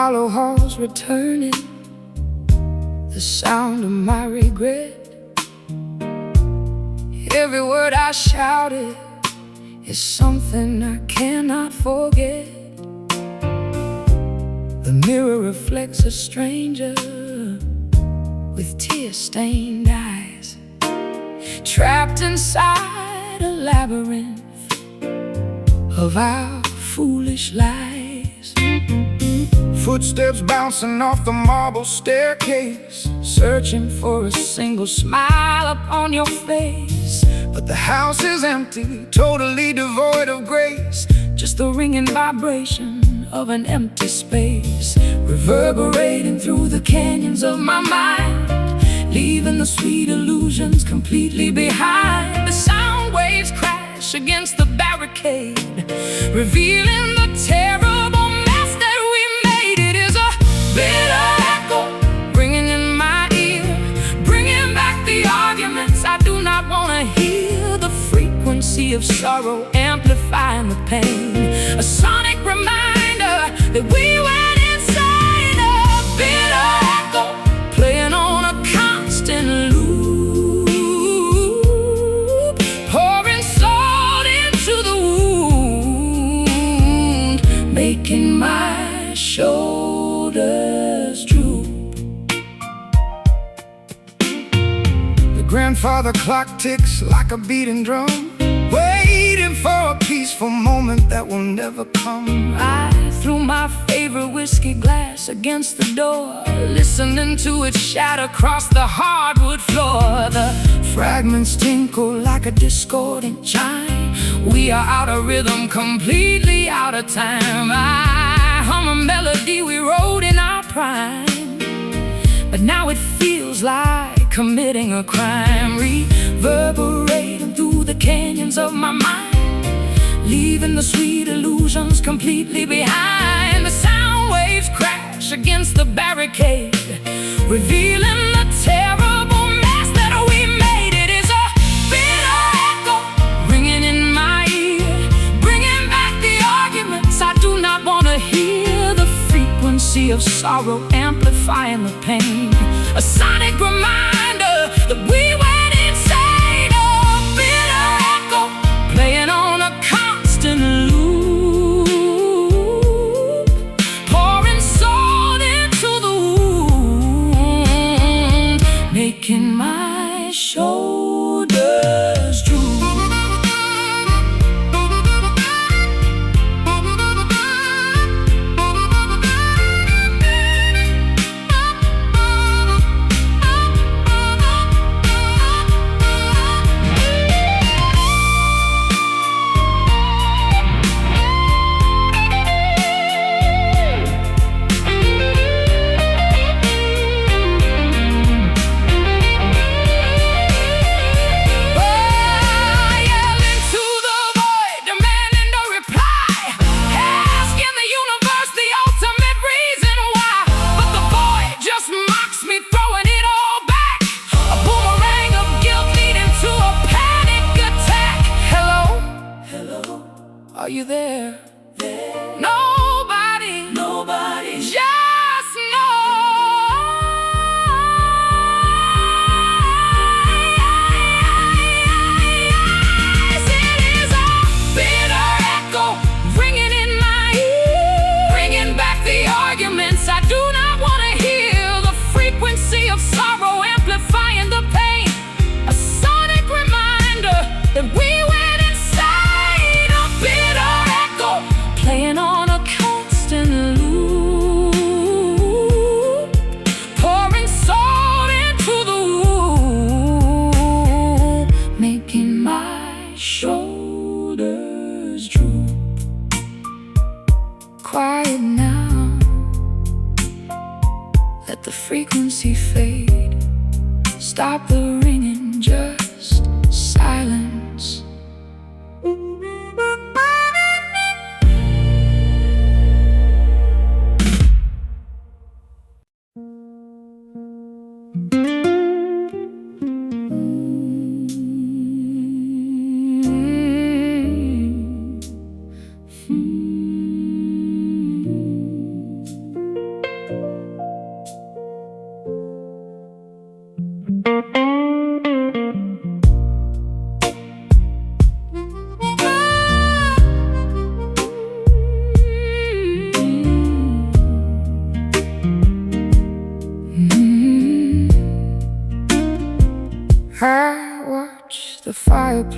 hollow halls returning, the sound of my regret. Every word I shouted is something I cannot forget. The mirror reflects a stranger with tear-stained eyes, trapped inside a labyrinth of our foolish lies. Footsteps bouncing off the marble staircase, searching for a single smile upon your face. But the house is empty, totally devoid of grace, just the ringing vibration of an empty space, reverberating through the canyons of my mind, leaving the sweet illusions completely behind. The sound waves crash against the barricade, revealing the terrible mess that we made. It is a bitter echo ringing in my ear, bringing back the arguments I do not want to hear. The frequency of sorrow amplifying the pain, a sonic reminder that we went insane. A bitter echo playing on a constant loop, pouring salt into the wound, making my shoulders droop. The grandfather clock ticks like a beating drum, waiting for a peaceful moment that will never come. I threw my favorite whiskey glass against the door, listening to it shatter across the hardwood floor. The fragments tinkle like a discordant chime. We are out of rhythm, completely out of time. I hum a melody we wrote in our prime, but now it feels like committing a crime, reverberating through the canyons of my mind, leaving the sweet illusions completely behind. The sound waves crash against the barricade, revealing the terrible mess that we made. It is a bitter echo ringing in my ear, bringing back the arguments I do not want to hear. The frequency of sorrow amplifying the pain, a sonic reminder that we went insane. A bitter echo playing on a constant loop, pouring salt into the wound, making my shoulders droop. Are you there? Nobody, just noise. It is a bitter echo ringing in my ear, bringing back the arguments I do not want to hear. The frequency of sorrow amplifying the pain, a sonic reminder that we went insane. A bitter echo playing on a constant loop, pouring salt into the wound, making my shoulders droop. Quiet now, let the frequency fade, stop the ringing, just silence.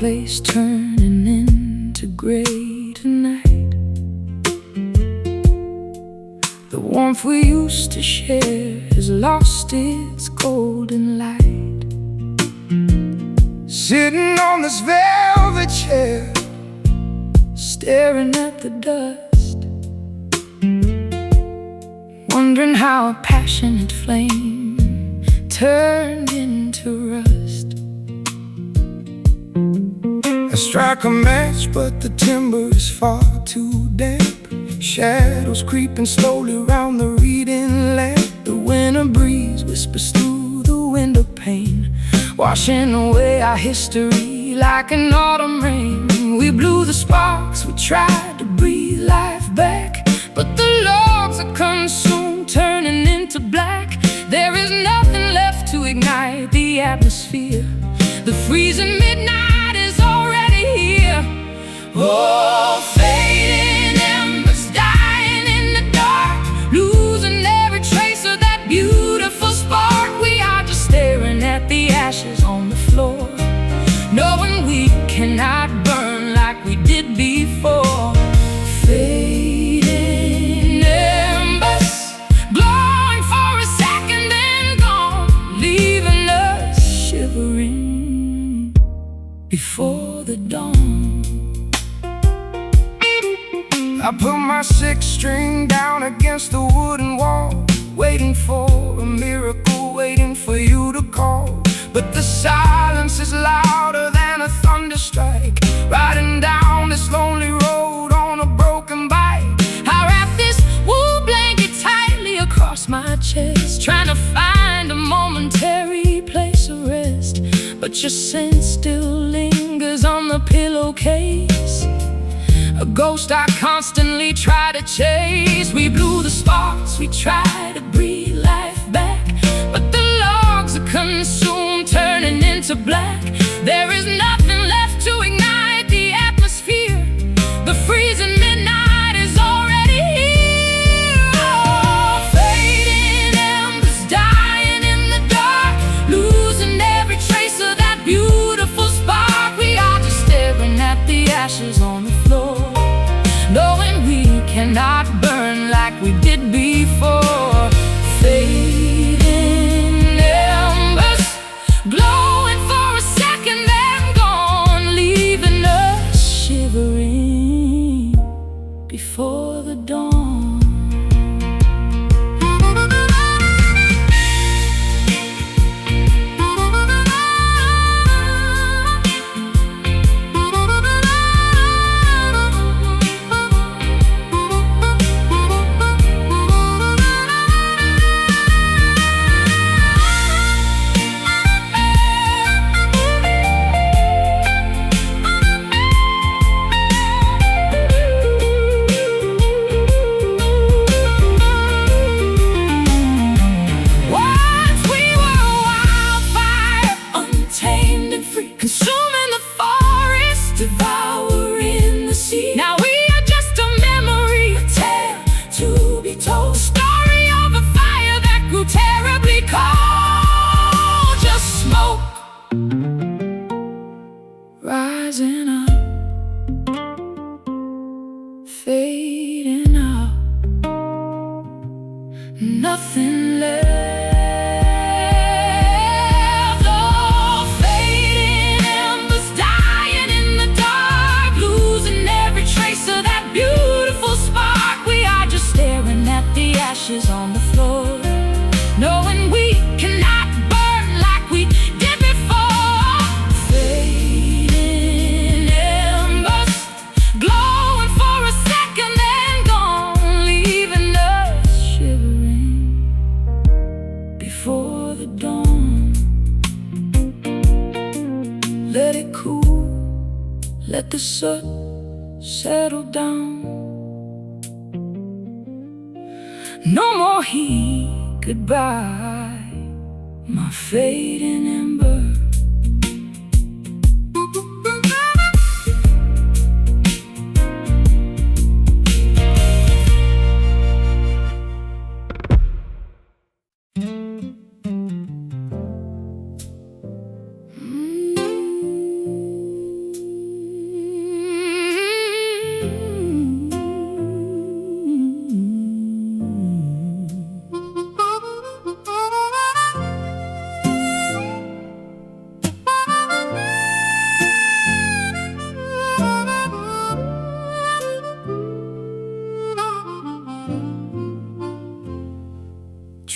fireplace turning into gray tonight. The warmth we used to share has lost its golden light. Sitting on this velvet chair, staring at the dust, wondering how a passionate flame turned into rust. I strike a match, but the timber is far too damp. Shadows creeping slowly round the reading lamp. The winter breeze whispers through the window pane, washing away our history like an autumn rain. We blew the sparks, we tried to breathe life back, but the logs are consumed, turning into black. There is nothing left to ignite the atmosphere. The freezing midnight is already here. Oh, fading embers dying in the dark, losing every trace of that beautiful spark. We are just staring at the ashes on the floor, knowing we cannot burn like we did before. Fading embers, glowing for a second and gone, leaving us shivering before the dawn. I put my sixth string down against the wooden wall, waiting for a miracle, waiting for you to call. But the silence is louder than a thunder strike, riding down this lonely road on a broken bike. I wrap this wool blanket tightly across my chest, trying to find a momentary place of rest. But your scent still lingers on the pillowcase, a ghost I constantly try to chase. We blew the sparks, we tried to breathe life back, but the logs are consumed, turning into black. There is nothing left to ignite the atmosphere. The freezing midnight is already here. Oh, fading embers dying in the dark, losing every trace of that beautiful spark. We are just staring at the ashes on the floor, knowing we cannot burn like we did before. Fading embers, glowing for a second and gone, leaving us shivering before the dawn. Consuming the forest, devouring the sea. Now we are just a memory, a tale to be told. The story of a fire that grew terribly cold. Just smoke rising up, fading out, nothing left. Ashes on the floor, knowing we cannot burn like we did before. Fading embers, glowing for a second and gone, leaving us shivering before the dawn. Let it cool, let the soot settle down. No more heat, goodbye, my fading ember.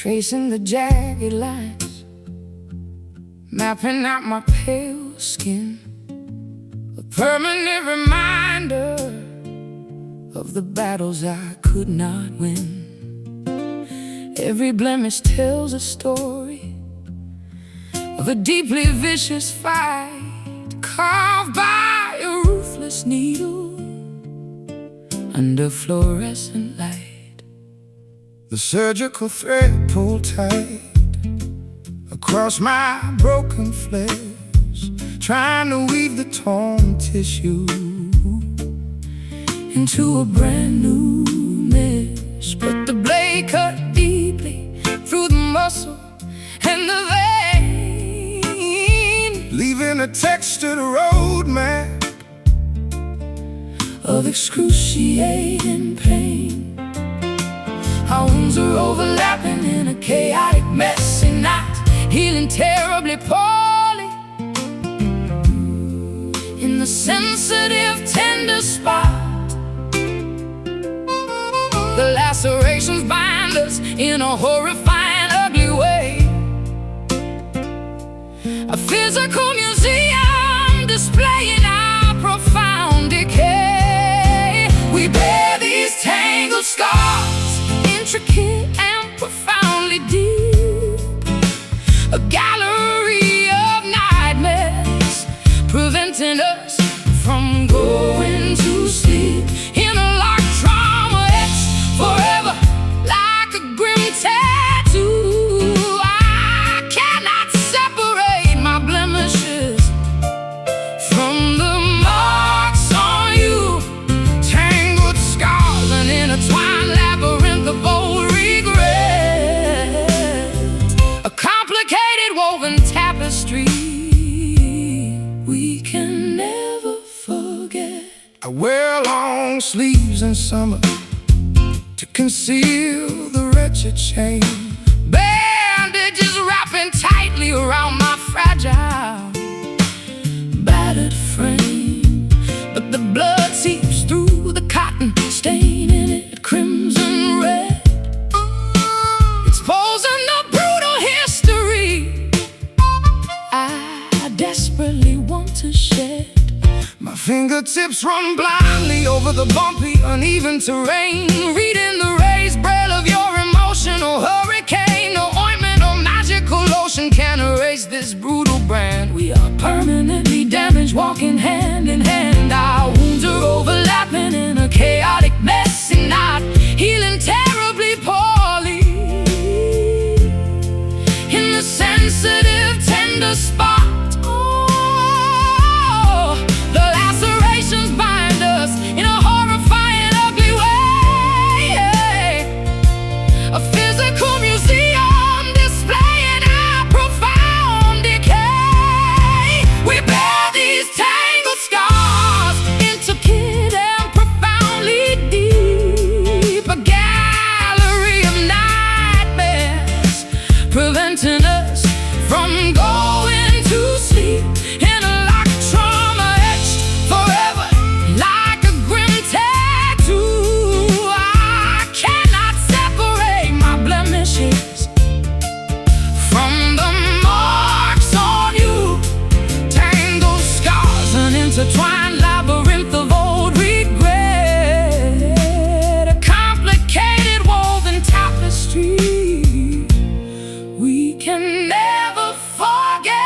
tracing the jagged lines, mapping out my pale skin, a permanent reminder of the battles I could not win. Every blemish tells a story of a deeply vicious fight, carved by a ruthless needle under fluorescent light. The surgical thread pulled tight across my broken flesh, trying to weave the torn tissue into a brand new mesh. But the blade cut deeply through the muscle and the vein, leaving a textured roadmap of excruciating pain. Our wounds are overlapping in a chaotic, messy knot, healing terribly poorly in the sensitive, tender spot. The lacerations bind us in a horrifying, ugly way. A physical museum displaying our profound decay. We bear these tangled scars, intricate and profoundly deep, a gallery of nightmares, preventing us from going to sleep. In a locked trauma, etched forever like a grim tattoo. I cannot separate my blemishes from the marks on you. Tangled scars, an intertwined labyrinth of old regret, a complicated woven tapestry we can never forget. I wear long sleeves in summer to conceal the wretched shame, bandages wrapping tightly around my fragile, battered frame. But the blood seeps through the cotton, staining it crimson red, exposing the brutal history I desperately want to shed. My fingertips run blindly over the bumpy, uneven terrain, reading the raised braille of your emotional hurricane. No ointment or magical lotion can erase this brutal brand. We are permanently damaged, walking hand in hand. Our wounds are overlapping in a chaotic, messy knot, healing terribly poorly in the sensitive, tender spot. The lacerations bind us in a horrifying, ugly way. A physical museum displaying our profound decay. We bear these tangled scars, intricate and profoundly deep, a gallery of nightmares, preventing us from going to sleep. In a locked trauma, etched forever like a grim tattoo. I cannot separate my blemishes from the marks on you. Tangled scars, an intertwined labyrinth of old regret, a complicated woven tapestry we can never forget.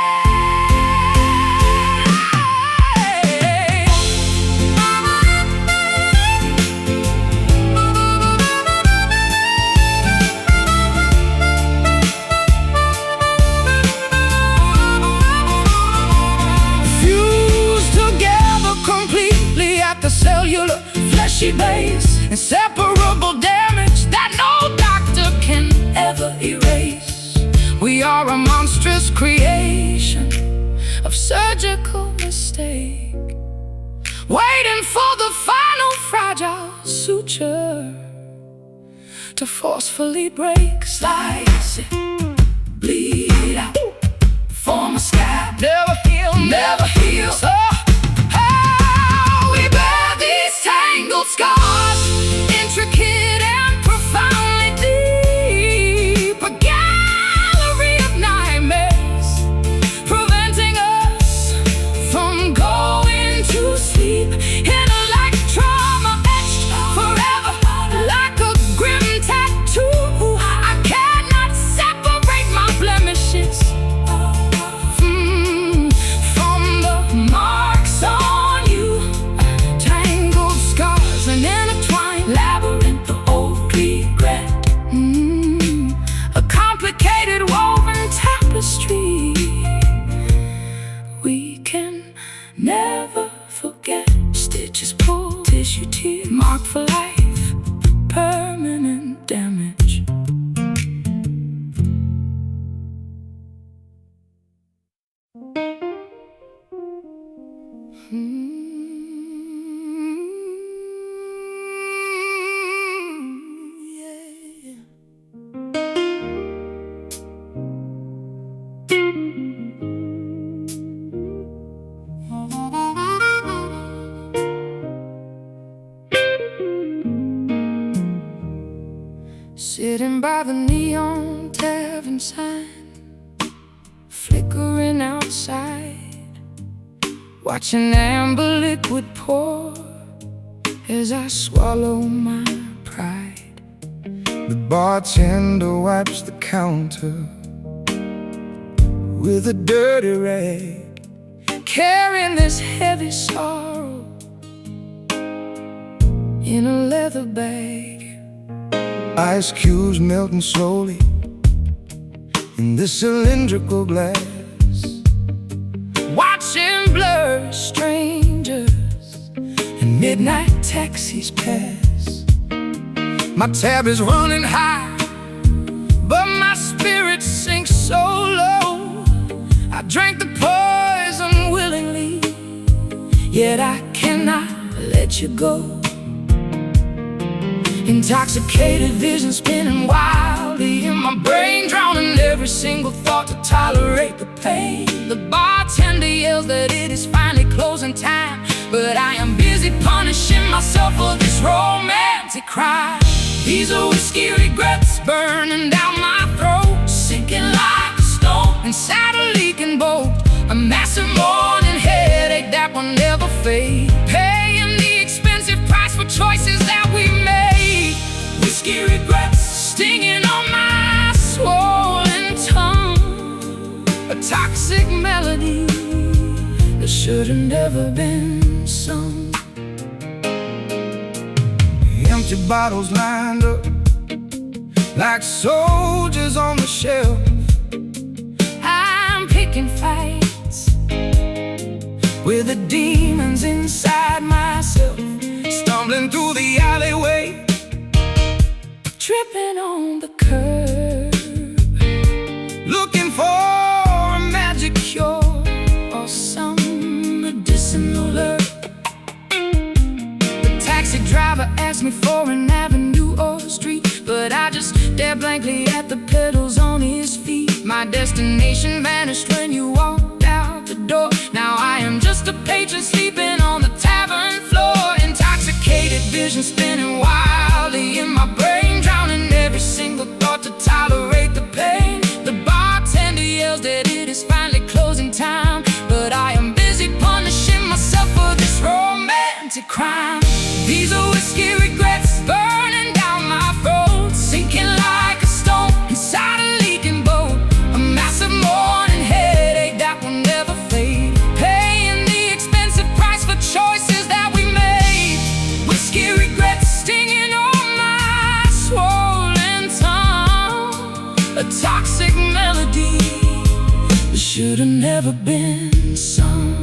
Fused together completely at the cellular, fleshy base, inseparable damage that no doctor can ever erase. We are a monstrous creation of surgical mistake, waiting for the final fragile suture to forcefully break. Slice it, bleed out, form a scab, never heal, never heal. So how we bear these tangled scars, intricate and profoundly deep, again stitches pull, tissue tear, mark for life, permanent damage. Sitting by the neon tavern sign, flickering outside, watching amber liquid pour as I swallow my pride. The bartender wipes the counter with a dirty rag, carrying this heavy sorrow in a leather bag. Ice cubes melting slowly in this cylindrical glass, watching blurry strangers and midnight taxis pass. My tab is running high, but my spirit sinks so low. I drank the poison willingly, yet I cannot let you go. Intoxicated vision spinning wildly in my brain, drowning every single thought to tolerate the pain. The bartender yells that it is finally closing time, but I am busy punishing myself for this romantic crime. These are whiskey regrets burning down my throat, sinking like a stone inside a leaking boat. A massive morning headache that will never fade, paying the expensive price for choices that we made. Whiskey regrets stinging on my swollen tongue, a toxic melody that should have never been sung. Empty bottles lined up like soldiers on the shelf. I'm picking fights with the demons inside myself, stumbling through the alleyway, tripping on the curb, looking for a magic cure or some medicinal herb. The taxi driver asked me for an avenue or street, but I just stared blankly at the pedals on his feet. My destination vanished when you walked out the door. Now I am just a patron sleeping on the tavern floor. Intoxicated vision spinning wildly in my brain, drowning every single thought to tolerate the pain. The bartender yells that it is finally closing time, but I am busy punishing myself for this romantic crime. These are whiskey regrets burning down my throat, sinking like a stone inside a leaking boat. A massive morning headache that will never fade, paying the expensive price for choices that we made. Whiskey regrets stinging on my swollen tongue, a toxic melody that should have never been sung.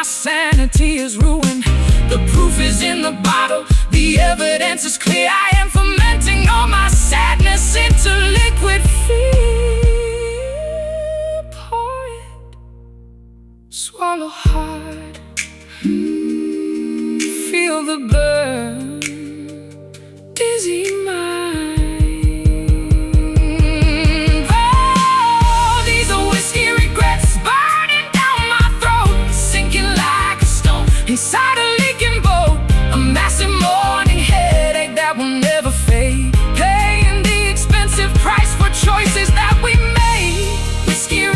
Sanity is ruined. The proof is in the bottle, the evidence is clear. I am fermenting all my sadness into liquid fear. Pour it, swallow hard, feel the burn, dizzy mind. Oh, these are whiskey regrets burning down my throat, sinking like a stone inside a leaking boat. A massive morning headache that will never fade, paying the expensive price for choices that we made. Whiskey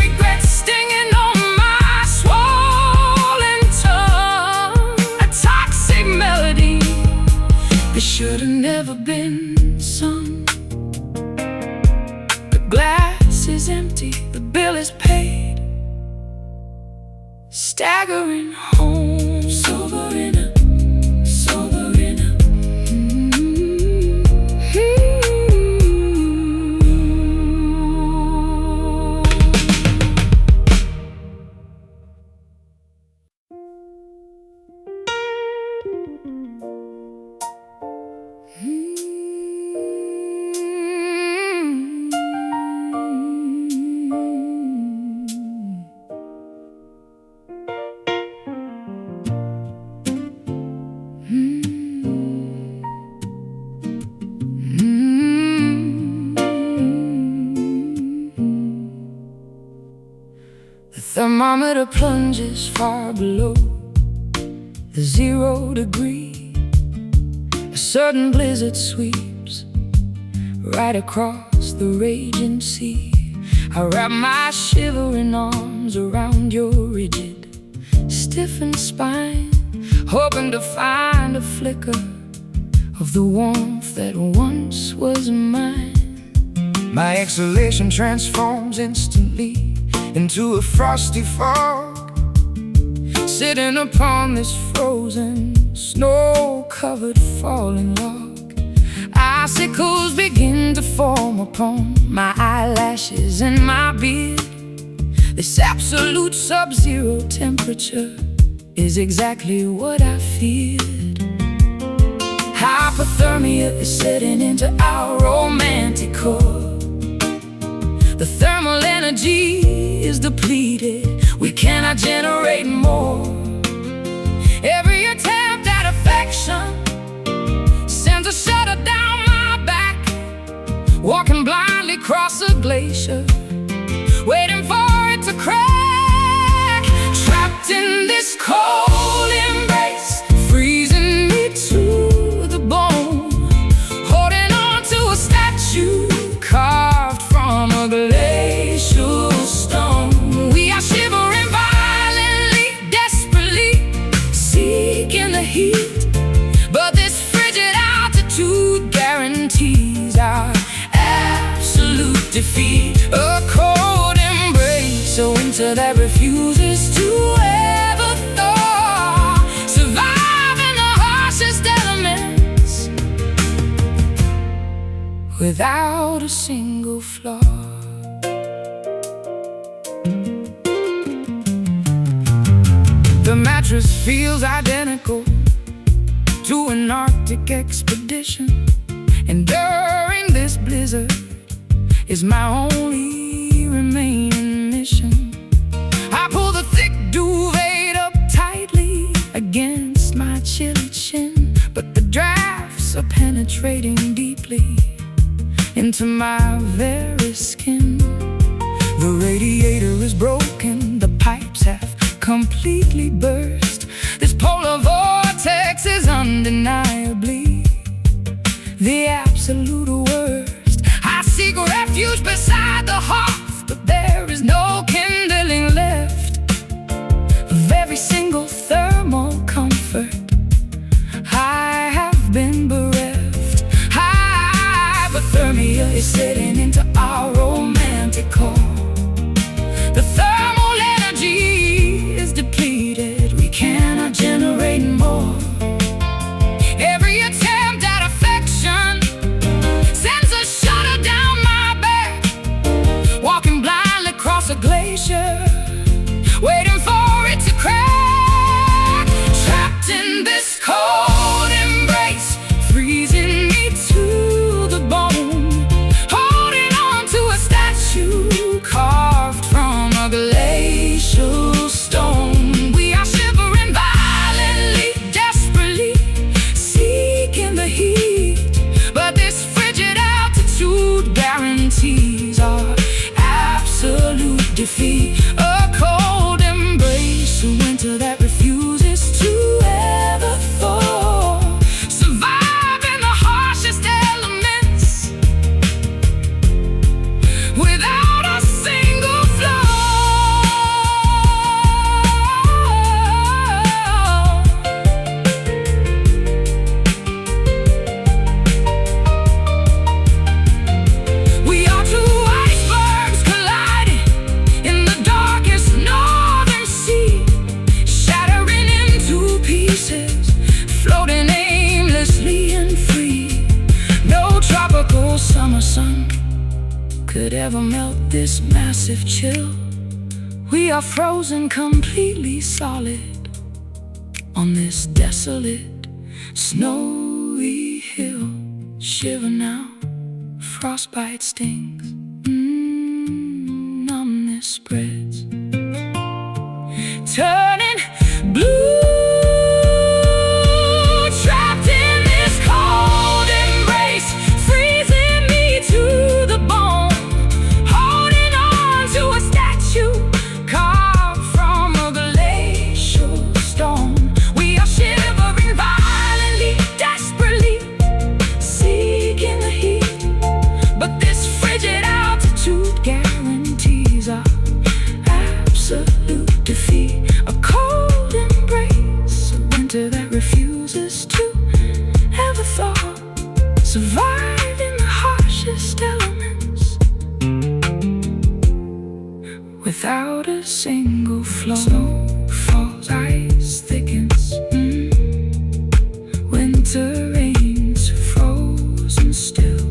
The thermometer plunges far below the 0 degree. A sudden blizzard sweeps right across the raging sea. I wrap my shivering arms around your rigid, stiffened spine, hoping to find a flicker of the warmth that once was mine. My exhalation transforms instantly into a frosty fog, sitting upon this frozen, snow-covered falling log. Icicles begin to form upon my eyelashes and my beard. This absolute sub-zero temperature is exactly what I feared. Hypothermia is setting into our romantic core. The thermal energy is depleted, we cannot generate more. Every attempt at affection sends a shudder down my back. Walking blindly across a glacier, waiting for it to crack. Trapped in this cold embrace, freezing me to the bone. Holding on to a statue carved from a glacial stone. We are shivering violently, desperately seeking the heat, but this frigid altitude guarantees our absolute defeat. A cold embrace, a winter that refuses to ever thaw. Surviving the harshest elements without a single flaw. The mattress feels identical to an Arctic expedition, and during this blizzard is my only remaining mission. I pull the thick duvet up tightly against my chilly chin, but the drafts are penetrating deeply into my very skin. The radiator is broken, the pipes have completely burst. This polar vortex is undeniably the absolute worst. I seek refuge beside the hearth, but there is no kindling left of every single thermal comfort I have been bereft. Hypothermia is setting into our romantic core. The thermal energy is depleted, we cannot generate more. Every attempt at affection sends a shudder down my back. Walking blindly across a glacier, waiting for it to crack. Trapped in this cold embrace, freezing me to the bone. Holding on to a statue carved from a glacial stone. We are shivering violently, desperately seeking the heat, but this frigid altitude guarantees our absolute defeat. A cold embrace, a winter that refuses to ever thaw. Surviving the harshest elements without a single flaw. We are two icebergs colliding in the darkest northern sea, shattering into pieces, floating aimlessly and free. No tropical summer sun could ever melt this massive chill. We are frozen completely solid on this desolate, snowy hill. Shiver now, frostbite stings, numbness spreads, turning blue. Trapped in this cold embrace, freezing me to the bone. Holding on to a statue carved without a single flaw. Snow falls, ice thickens, winter rains, frozen still.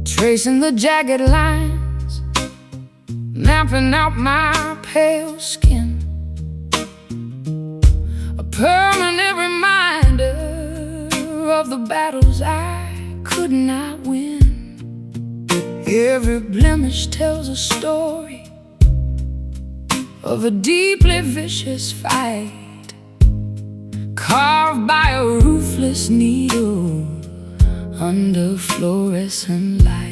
Tracing the jagged lines, mapping out my pale skin, a permanent reminder of the battles I could not win. Every blemish tells a story of a deeply vicious fight, carved by a ruthless needle under fluorescent light.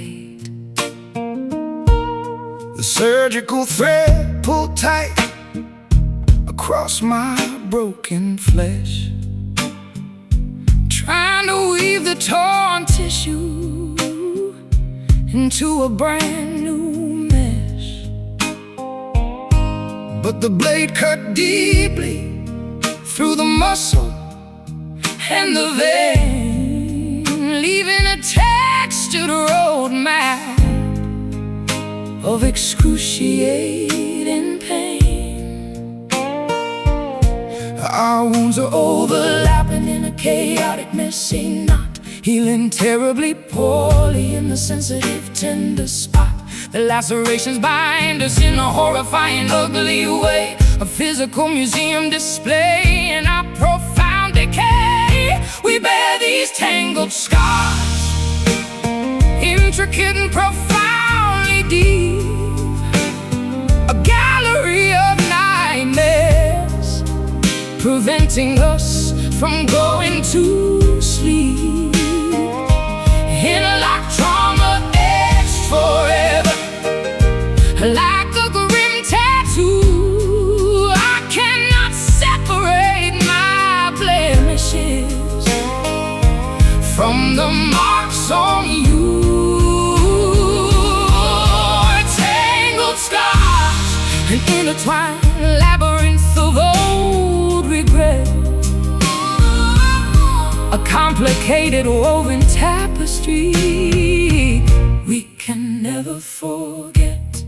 The surgical thread pulled tight across my broken flesh, trying to weave the torn tissue into a brand new mesh. But the blade cut deeply through the muscle and the vein, leaving a textured roadmap of excruciating pain. Our wounds are overlapping in a chaotic, messy knot, healing terribly poorly in the sensitive, tender spot. The lacerations bind us in a horrifying, ugly way, a physical museum display in our profound decay. We bear these tangled scars, intricate and profoundly deep, a gallery of nightmares, preventing us from going to sleep. Interlocked trauma, etched forever, like a grim tattoo. I cannot separate my blemishes from the marks on you. Tangled scars, an intertwined labyrinth of old regret, a complicated woven tapestry we can never forget.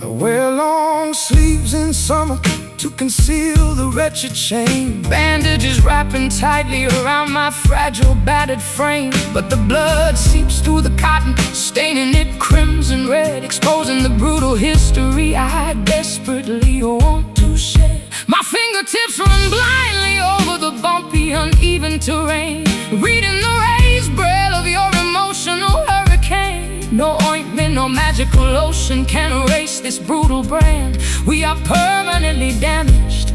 I wear long sleeves in summer to conceal the wretched shame, bandages wrapping tightly around my fragile, battered frame. But the blood seeps through the cotton, staining it crimson red, exposing the brutal history I desperately want to shed. My fingertips run blindly over the bumpy, uneven terrain, reading the raised braille of your emotional hurricane. No ointment, no magical lotion can erase this brutal brand. We are permanently damaged,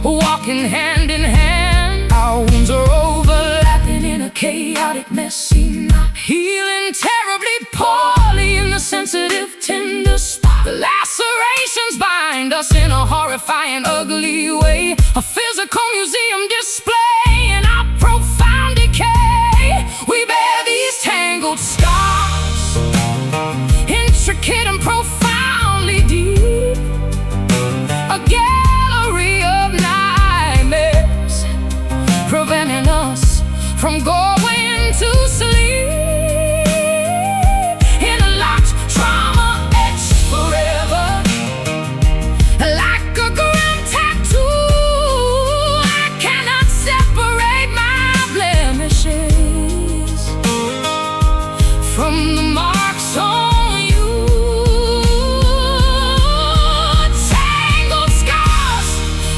walking hand in hand. Our wounds are overlapping in a chaotic, messy knot, healing terribly poorly in the sensitive, tender spot. The lacerations bind us in a horrifying, ugly way, a physical museum display in our profound decay. We bear these tangled scars, intricate and profoundly deep, a gallery of nightmares, preventing us from going to sleep. Interlocked trauma, etched forever, like a grim tattoo. I cannot separate my blemishes from the marks on you. Tangled scars,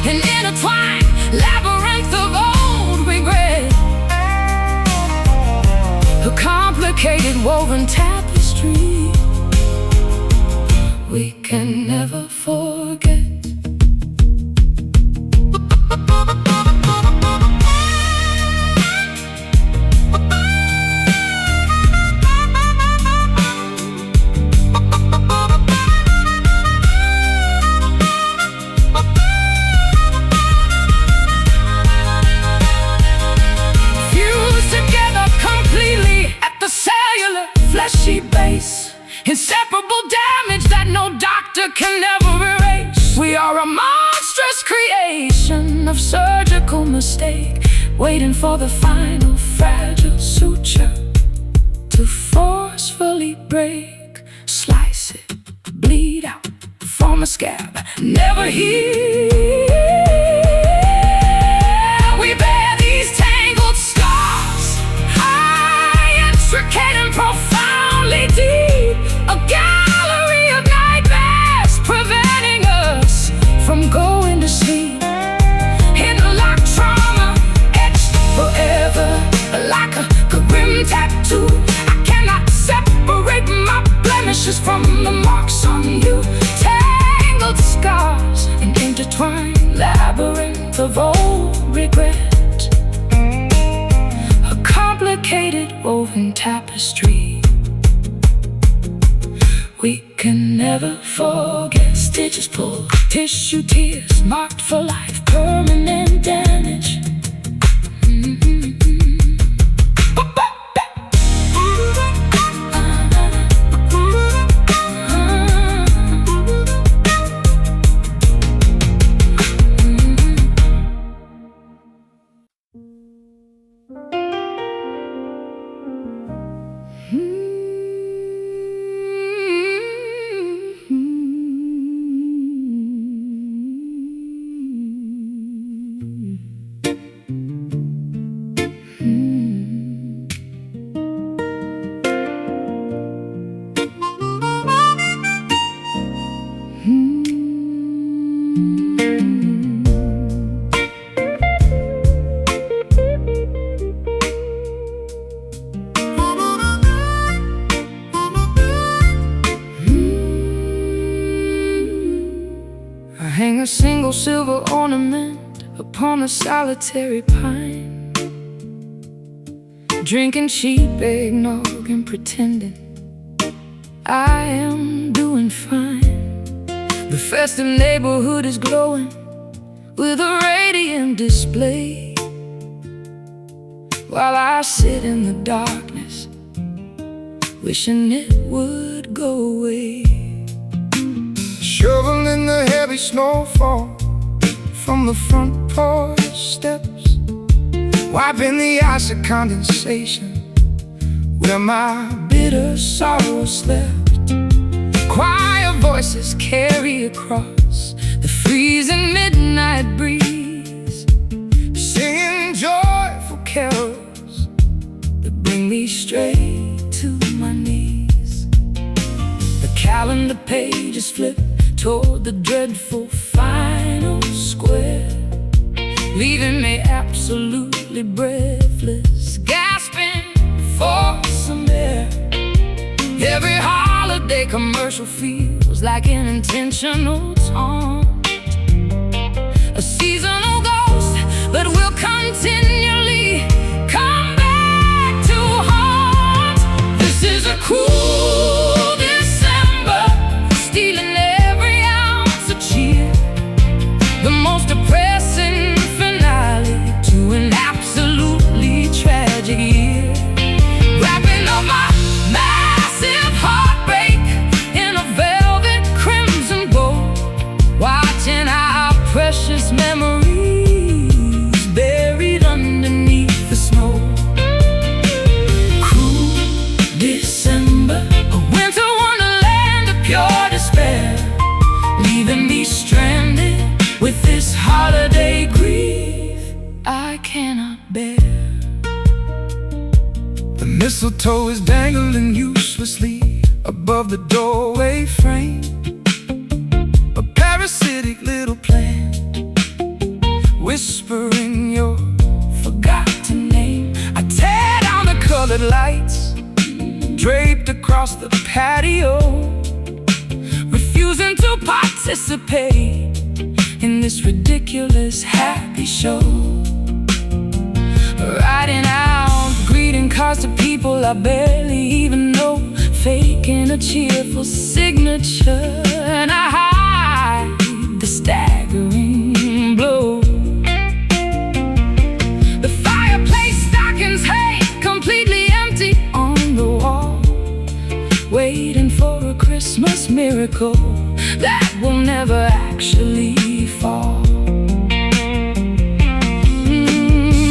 an intertwined labyrinth of old regret, a complicated woven tapestry we can never forget. inseparable damage that no doctor can never erase. We are a monstrous creation of surgical mistake, waiting for the final fragile suture to forcefully break. Slice it, bleed out, form a scab, never heal. We bear these tangled scars, high, intricate, and profoundly deep. A gallery of nightmares preventing us from going to sleep. Interlock trauma, etched forever like a grim tattoo. I cannot separate my blemishes from the marks on you. Tangled scars, an intertwined labyrinth of old regret, a complicated woven tapestry we can never forget. Stitches pulled, tissue tears marked for life, permanent damage. Hang a single silver ornament upon a solitary pine, drinking cheap eggnog and pretending I am doing fine. The festive neighborhood is glowing with a radiant display, while I sit in the darkness wishing it would go away. Shoveling the heavy snowfall from the front porch steps, wiping the ice of condensation where my bitter sorrow slept. Choir voices carry across the freezing midnight breeze, singing joyful carols that bring me straight to my knees. The calendar pages flip toward the dreadful final square, leaving me absolutely breathless, gasping for some air. Every holiday commercial feels like an intentional taunt, a seasonal ghost that will continually come back to haunt. This is a cool December, stealing the most depressing finale to an absolutely tragic year. Wrapping up my massive heartbreak in a velvet crimson gold, watching our precious memories buried underneath the snow. Cool December, a winter wonderland of pure despair, leaving me stranded with this holiday grief I cannot bear. The mistletoe is dangling uselessly above the doorway frame, a parasitic little plant whispering your forgotten name. I tear down the colored lights draped across the patio, refusing to participate in this ridiculous happy show. Writing out greeting cards to people I barely even know, faking a cheerful signature, and I hide the staggering blow. The fireplace stockings hang completely empty on the wall, waiting hoping for a Christmas miracle that will never actually fall.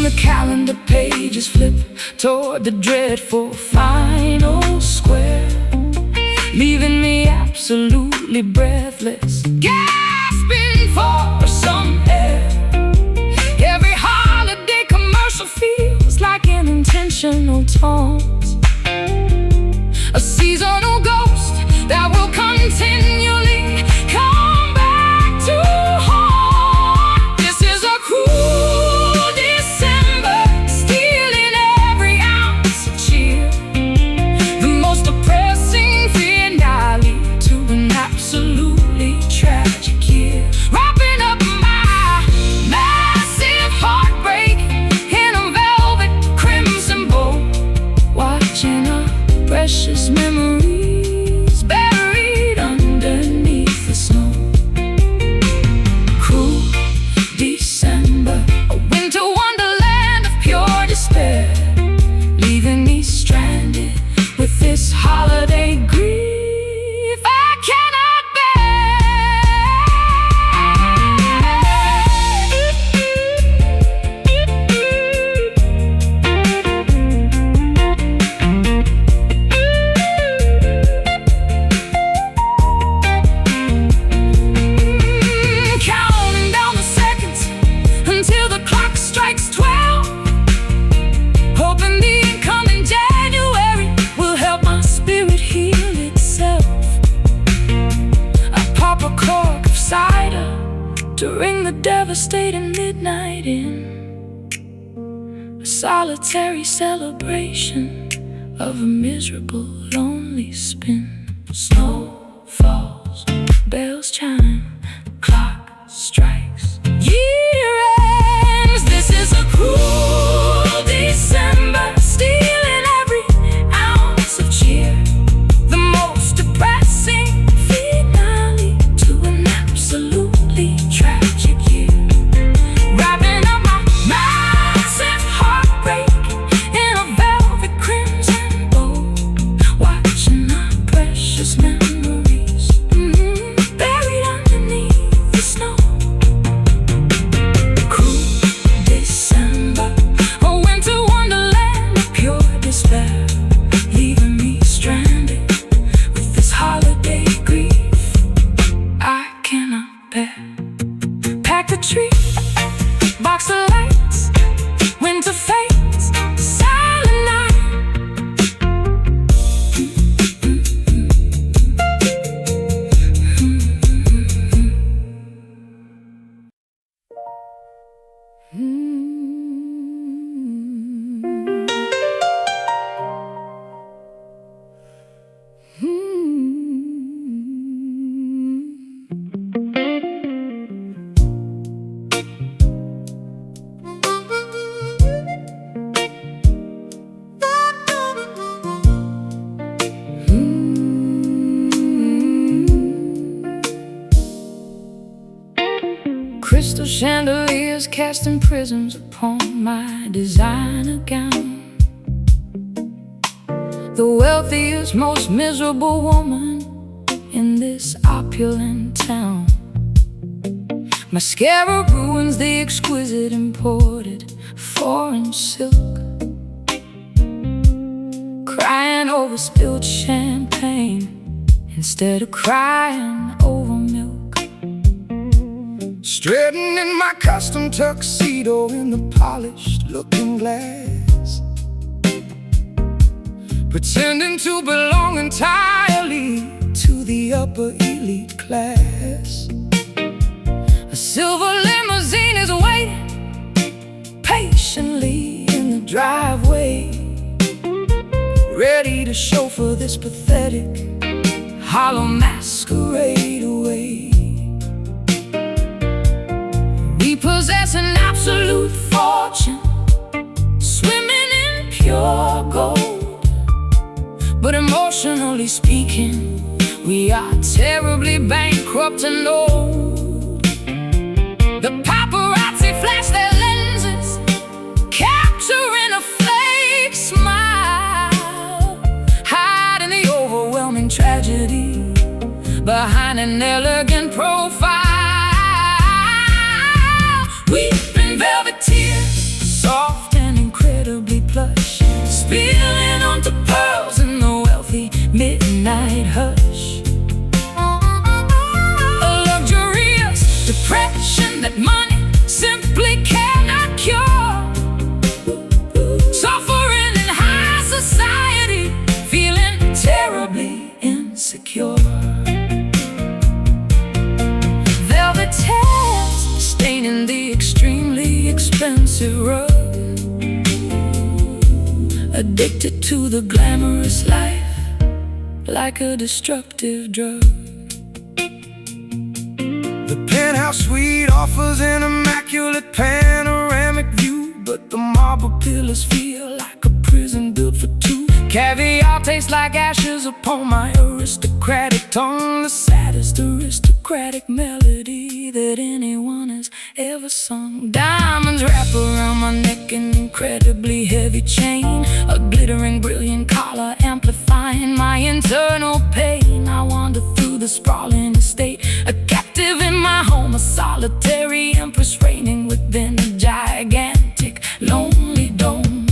The calendar pages flip toward the dreadful final square, leaving me absolutely breathless, gasping for some air. Every holiday commercial feels like an intentional taunt, a seasonal ghost that will continually come back to haunt. This is a cruel December, stealing every ounce of cheer, the most depressing finale to an absolutely tragic year. Wrapping up my massive heartbreak in a velvet crimson bow, watching our precious memories buried underneath the snow. Cruel December, a winter wonderland of pure despair, leaving me stranded with this holiday grief I cannot Counting down the seconds until the clock strikes 12, hoping the incoming January will help my spirit heal itself. I pop a cork of cider to ring the devastating midnight in, a solitary celebration of a miserable, lonely spin. Snow falls, bells chime, clock strikes, year ends. This is a cruel December, stealing every ounce of cheer, the most depressing finale to an absolutely tragic year. Wrapping up my massive heartbreak in a velvet crimson bow, watching our precious memories buried underneath the snow. Cruel December, a winter wonderland of pure despair, leaving me stranded with this holiday grief I cannot bear. Pack the tree, box of lights, winter fades, silent night. Crystal chandeliers casting prisms upon my designer gown. The wealthiest, most miserable woman in this opulent town. Mascara ruins the exquisite imported foreign silk, crying over spilled champagne instead of crying over milk. Straightening my custom tuxedo in the polished looking glass, pretending to belong entirely to the upper elite class. A silver limousine is waiting patiently in the driveway, ready to chauffeur this pathetic, hollow masquerade away. We possess an absolute fortune, swimming in pure gold, but emotionally speaking, we are terribly bankrupt and old. The paparazzi flash their lenses, capturing a fake smile, hiding the overwhelming tragedy society behind an elegant profile. Weeping velvet tears, soft and incredibly plush, spilling onto pearls in the wealthy midnight hush. A luxurious depression that money simply cannot cure. Suffering in high society, feeling terribly insecure. Velvet tears staining the extremely expensive rug, addicted to the glamorous life like a destructive drug. The penthouse suite offers an immaculate panoramic view, but the marble pillars feel like a prison built for two. Caviar tastes like ashes upon my aristocratic tongue, the saddest aristocratic melody that anyone has ever sung. Diamonds wrap around my neck, an incredibly heavy chain, a glittering brilliant collar amplifying my internal pain. I wander through the sprawling estate, a captive in my home, a solitary empress reigning within a gigantic lonely dome.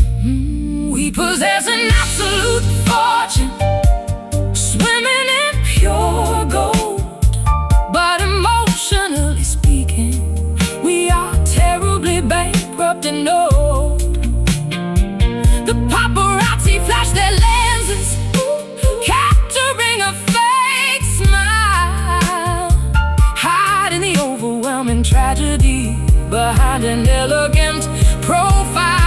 We possess an absolute fortune, swimming in pure gold, but emotionally speaking, we are terribly bankrupt and old. The paparazzi flash their lenses, capturing a fake smile, hiding the overwhelming tragedy behind an elegant profile.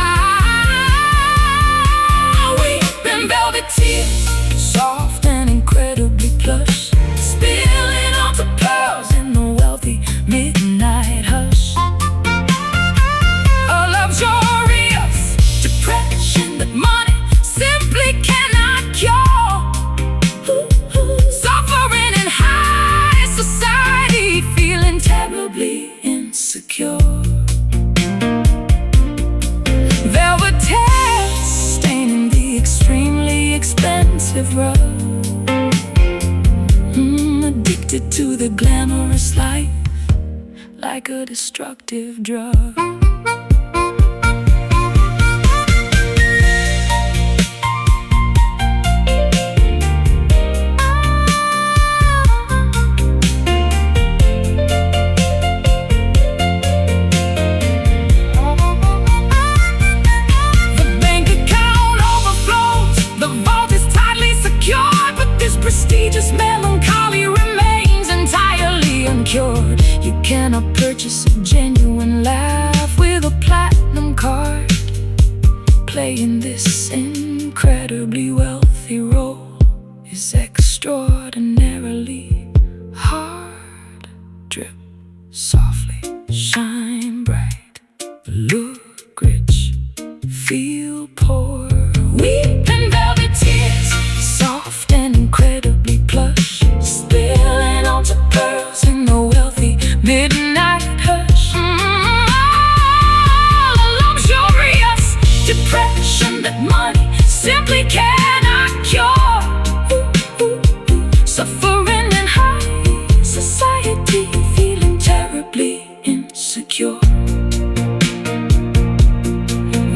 Velvet tears, soft and incredibly plush, spilling onto pearls in the wealthy midnight hush. A luxurious depression that money simply cannot cure. Suffering in high society, feeling terribly insecure. Velvet tears staining the extremely expensive rug, addicted to the glamorous life like a destructive drug. Prestigious melancholy remains entirely uncured. You cannot purchase a genuine laugh with a platinum card. Playing this incredibly wealthy role is extraordinarily hard. Drip softly, shine bright, look rich, feel poor. Weep in velvet tears, soft and incredibly plush, spilling onto pearls in the wealthy midnight hush. A luxurious depression that money simply cannot cure. Suffering in high society, feeling terribly insecure.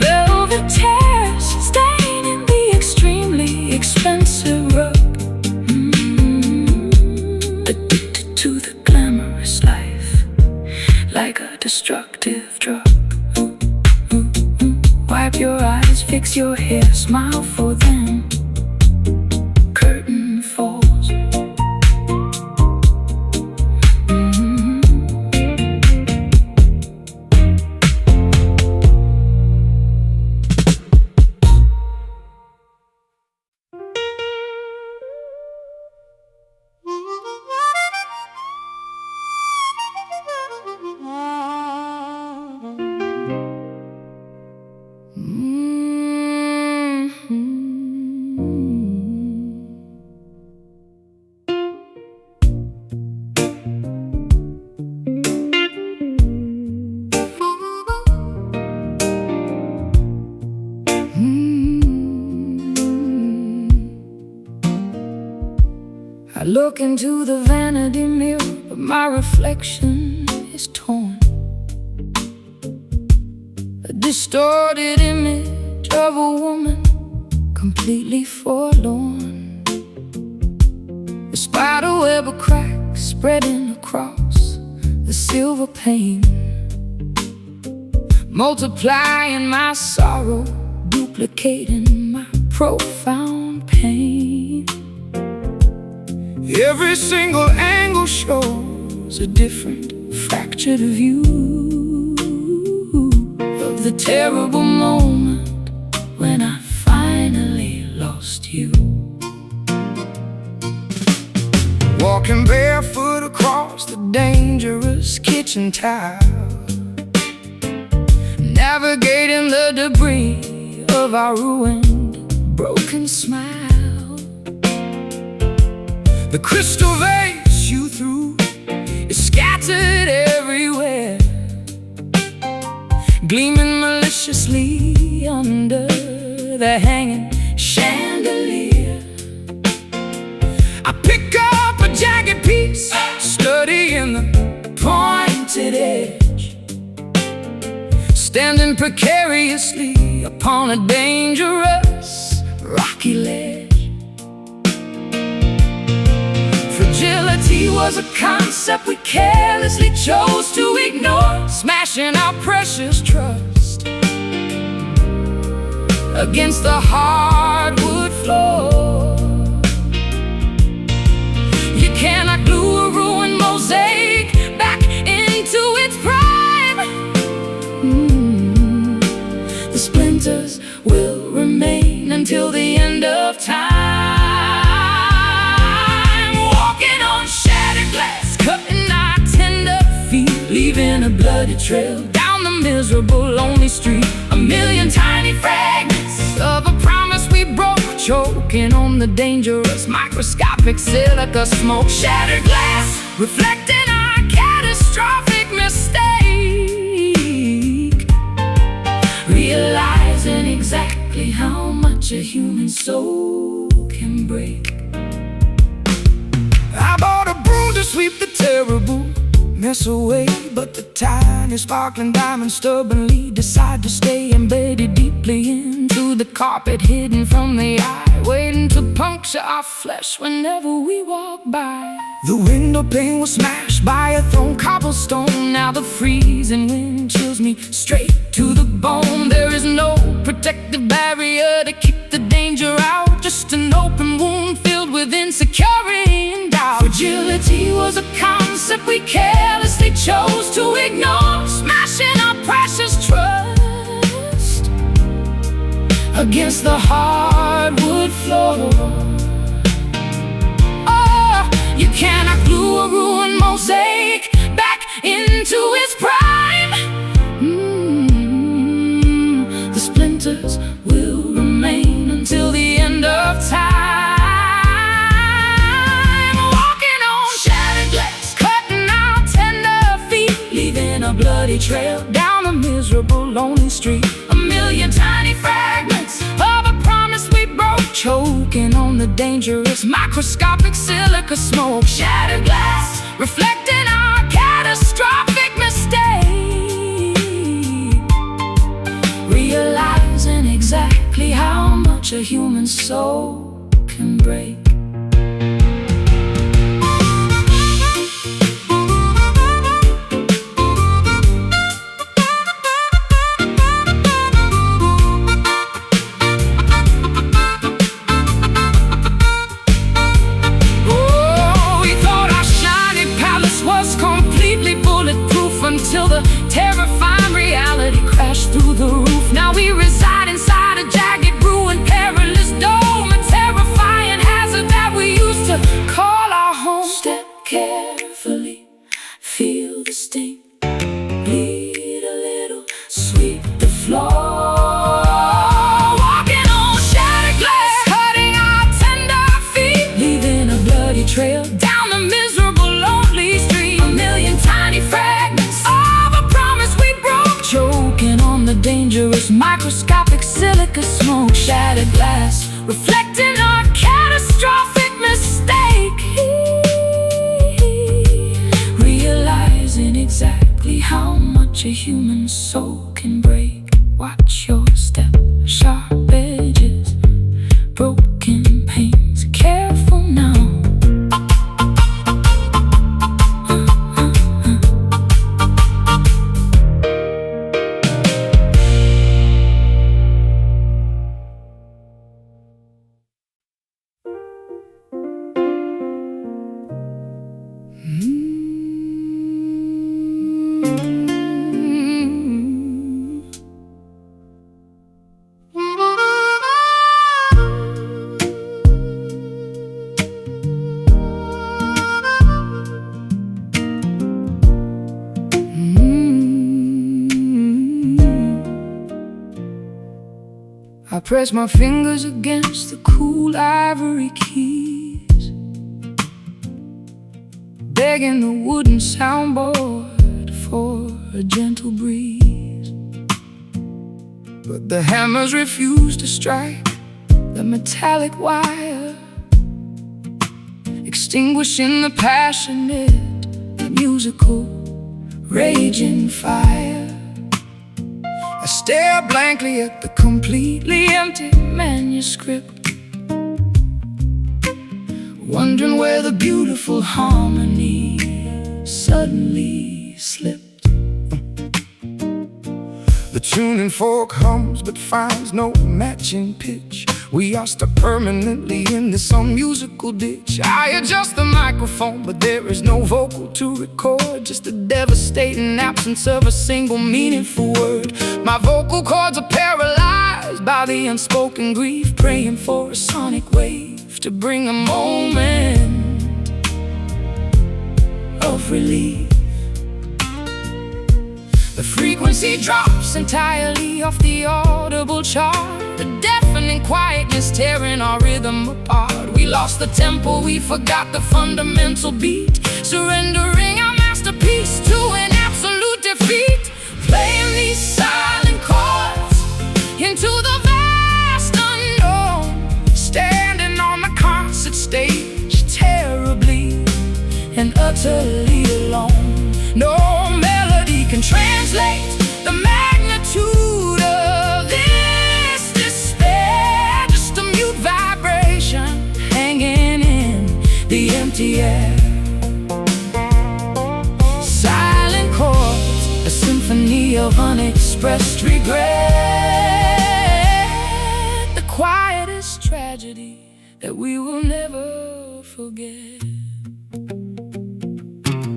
Velvet tears staining the extremely expensive rug, addicted to the glamorous life like a destructive drug. Wipe your eyes, fix your hair, smile for them. Curtain falls. I look into the vanity mirror, but my reflection is torn. A distorted image of a woman completely forlorn. A spider web of cracks spreading across the silver pane, multiplying my sorrow, duplicating my profound pain. Every single angle shows a different fractured view of the terrible moment when I finally lost you. Walking barefoot across the dangerous kitchen tile, navigating the debris of our ruined, broken smile. The crystal vase you threw is scattered everywhere, gleaming maliciously under the hanging chandelier. I pick up a jagged piece, studying the pointed edge, standing precariously upon a dangerous rocky ledge. Fragility was a concept we carelessly chose to ignore, smashing our precious trust against the hardwood floor. You cannot glue a ruined mosaic back into its prime. The splinters will remain until the end of time. Walking on shattered glass, cutting our tender feet, leaving a bloody trail down the miserable, lonely street. A million tiny fragments of a promise we broke, choking on the dangerous microscopic silica smoke. Shattered glass, reflecting our catastrophic mistake, realizing exactly how much a human soul can break. I bought a broom to sweep the terrible mess away, but the tiny sparkling diamond stubbornly decide to stay embedded deeply into the carpet, hidden from the eye, waiting to puncture our flesh whenever we walk by. The window pane was smashed by a thrown cobblestone. Now the freezing wind chills me straight to the bone. There is no protective barrier to keep the danger out, just an open wound filled with insecurity and doubt. Fragility was a concept we carelessly chose to ignore, smashing our precious trust against the hardwood floor. Oh, you cannot glue a ruined mosaic back into its prime. The splinters will remain until the end of time. Walking on shattered glass, cutting our tender feet, leaving a bloody trail down a miserable, lonely street. A million tiny fragments of a promise we broke, choking on the dangerous microscopic silica smoke. Shattered glass, reflecting our catastrophic mistake, realizing exactly how much a human soul can break. Until the terrifying reality crashed through the roof. Now we reside inside a jagged, ruined, perilous dome, a terrifying hazard that we used to call our home. Step carefully, feel the sting, bleed a little, sweep the floor. Walking on shattered glass, cutting our tender feet, leaving a bloody trail down the miserable, lonely street. A million tiny fragments, choking on the dangerous microscopic silica smoke. Shattered glass, reflecting our catastrophic mistake. much a human soul can break. Watch your step, sharp edges, broken pains. Careful now. I press my fingers against the cool ivory keys, begging the wooden soundboard for a gentle breeze. But the hammers refuse to strike the metallic wire, extinguishing the passionate, musical, raging fire. I stare blankly at the completely empty manuscript, wondering where the beautiful harmony suddenly slipped. The tuning fork hums but finds no matching pitch. We are stuck permanently in this unmusical ditch. I adjust the microphone, but there is no vocal to record, just a devastating absence of a single meaningful word. My vocal cords are paralyzed by the unspoken grief, praying for a sonic wave to bring a moment of relief. The frequency drops entirely off the audible chart, the deafening quietness tearing our rhythm apart. We lost the tempo, we forgot the fundamental beat, surrendering our masterpiece to an absolute defeat. Playing these silent chords into the vast unknown, standing on the concert stage, terribly and utterly alone. No melody can translate the magnitude of this despair, just a mute vibration hanging in the empty air. Silent chords, a symphony of unexpressed regret, the quietest tragedy that we will never forget.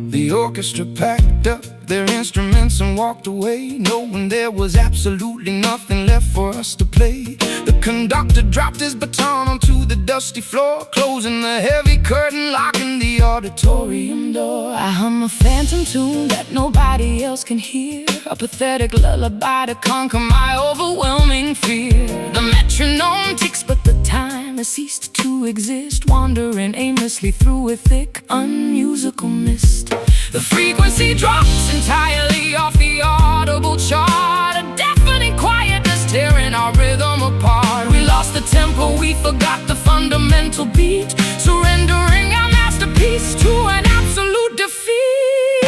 The orchestra packed up their instruments and walked away, knowing there was absolutely nothing left for us to play. The conductor dropped his baton onto the dusty floor, closing the heavy curtain, locking the auditorium door. I hum a phantom tune that nobody else can hear, a pathetic lullaby to conquer my overwhelming fear. The metronome ticks, but the time has ceased to exist, wandering aimlessly through a thick, unmusical mist. The frequency drops entirely off the audible chart, a deafening quietness tearing our rhythm apart. We lost the tempo, we forgot the fundamental beat, surrendering our masterpiece to an absolute defeat.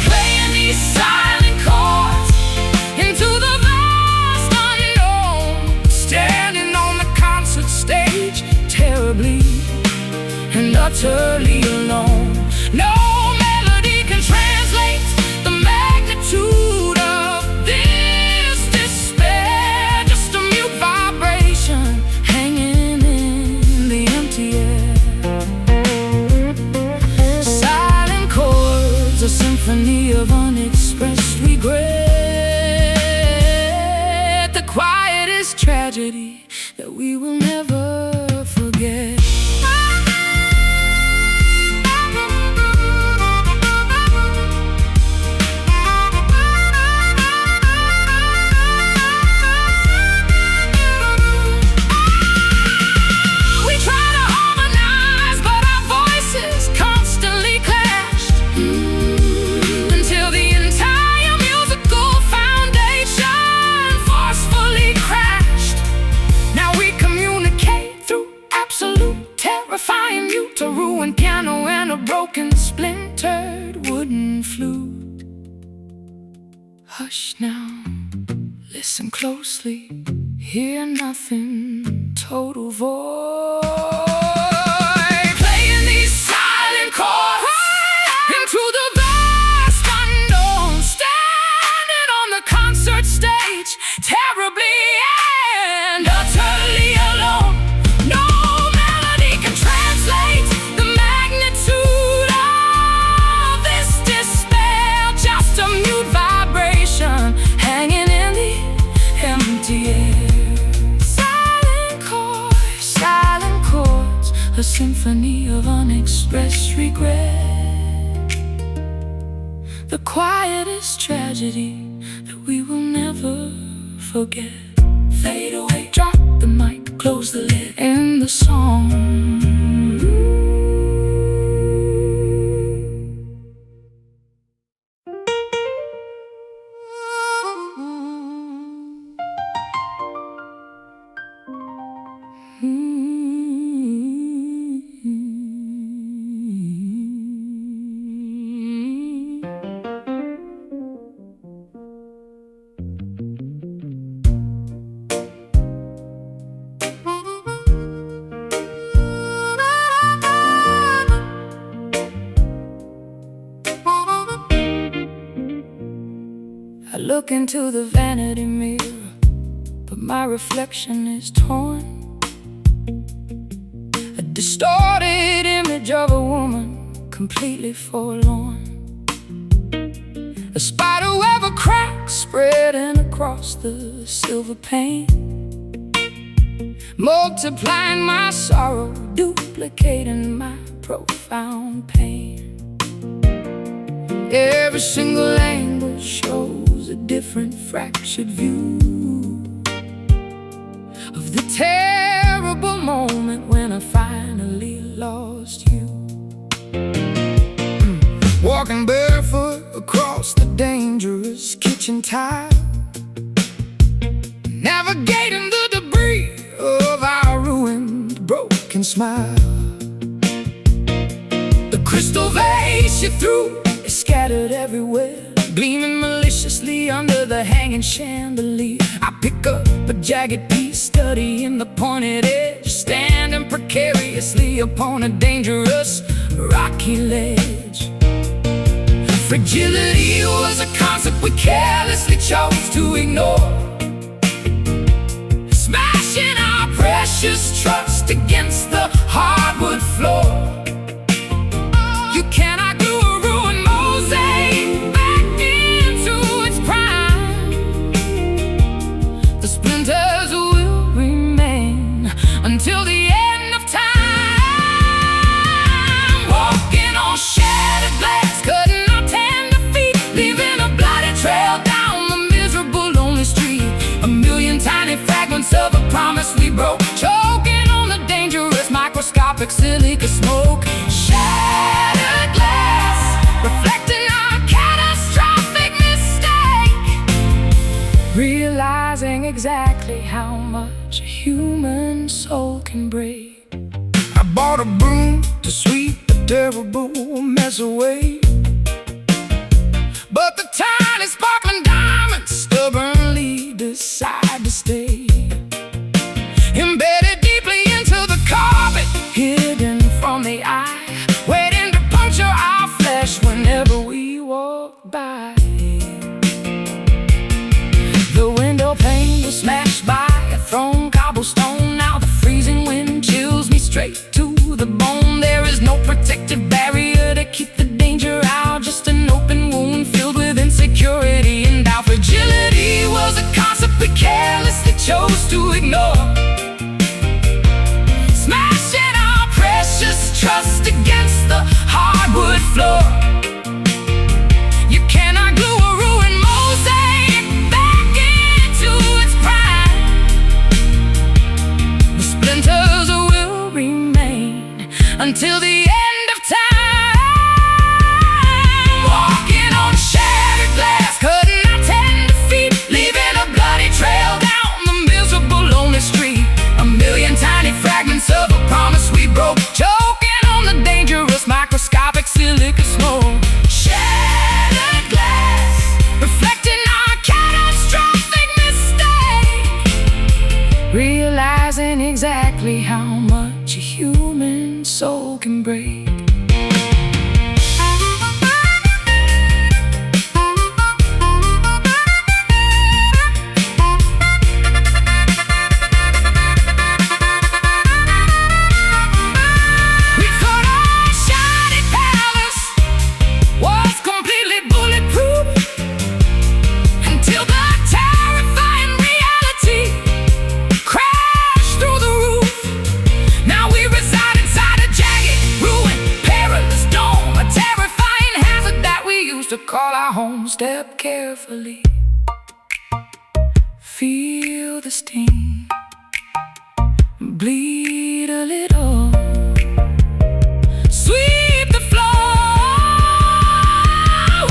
Playing these silent chords into the vast unknown, standing on the concert stage, terribly and utterly alone. No melody can translate the magnitude of this despair, just a mute vibration hanging in the empty air. Silent chords, a symphony of unexpressed regret, the quietest tragedy that we will never forget. Absolute Hush now, listen closely, hear nothing, total void. Playing these silent chords into the vast unknown, standing on the concert stage, terribly and utterly alone. No melody can translate the magnitude of this despair, just a mute vibration hanging in the empty air. Silent chords, a symphony of unexpressed regret. The quietest tragedy that we will never forget. Fade away, drop the mic, close the lid in the song. I look into the vanity mirror, but my reflection is torn. A distorted image of a woman, completely forlorn. A spiderweb of cracks spreading across the silver pane, multiplying my sorrow, duplicating my profound pain. Every single angle shows a different fractured view of the terrible moment when I finally lost you. Walking barefoot across the dangerous kitchen tile, navigating the debris of our ruined, broken smile. The crystal vase you threw is scattered everywhere, gleaming maliciously under the hanging chandelier. I pick up a jagged piece, studying the pointed edge, standing precariously upon a dangerous, rocky ledge. Fragility was a concept we carelessly chose to ignore, smashing our precious trust against the hardwood floor. You cannot glue a ruined mosaic back into its prime. The splinters will remain until the end of time. Walking on shattered glass, cutting our tender feet, leaving a bloody trail down the miserable, lonely street. A million tiny fragments of a promise we broke, choking on the dangerous, microscopic silica smoke. Shattered glass, reflecting our catastrophic mistake, realizing exactly how much a human soul can break. I bought a broom to sweep the terrible mess away, but the tiny sparkling diamonds stubbornly decide to stay, embedded deeply into the carpet, hidden from the eye, waiting to puncture our flesh whenever we walk by. The window pane was smashed by a thrown cobblestone. Now the freezing wind chills me straight to the bone. There is no protective barrier to keep the danger out, just an open wound filled with insecurity and doubt. Fragility was a concept we carelessly chose to ignore, smashing our precious trust against the hardwood floor. You cannot glue a ruined mosaic back into its prime. The splinters will remain until the end of time. Walking on shattered glass, cutting our tender feet, leaving a bloody trail down the miserable, lonely street. A million tiny fragments of a promise we broke, choking on the dangerous, microscopic silica smoke. Shattered glass, reflecting our step carefully. Feel the sting, bleed a little. Sweep the floor,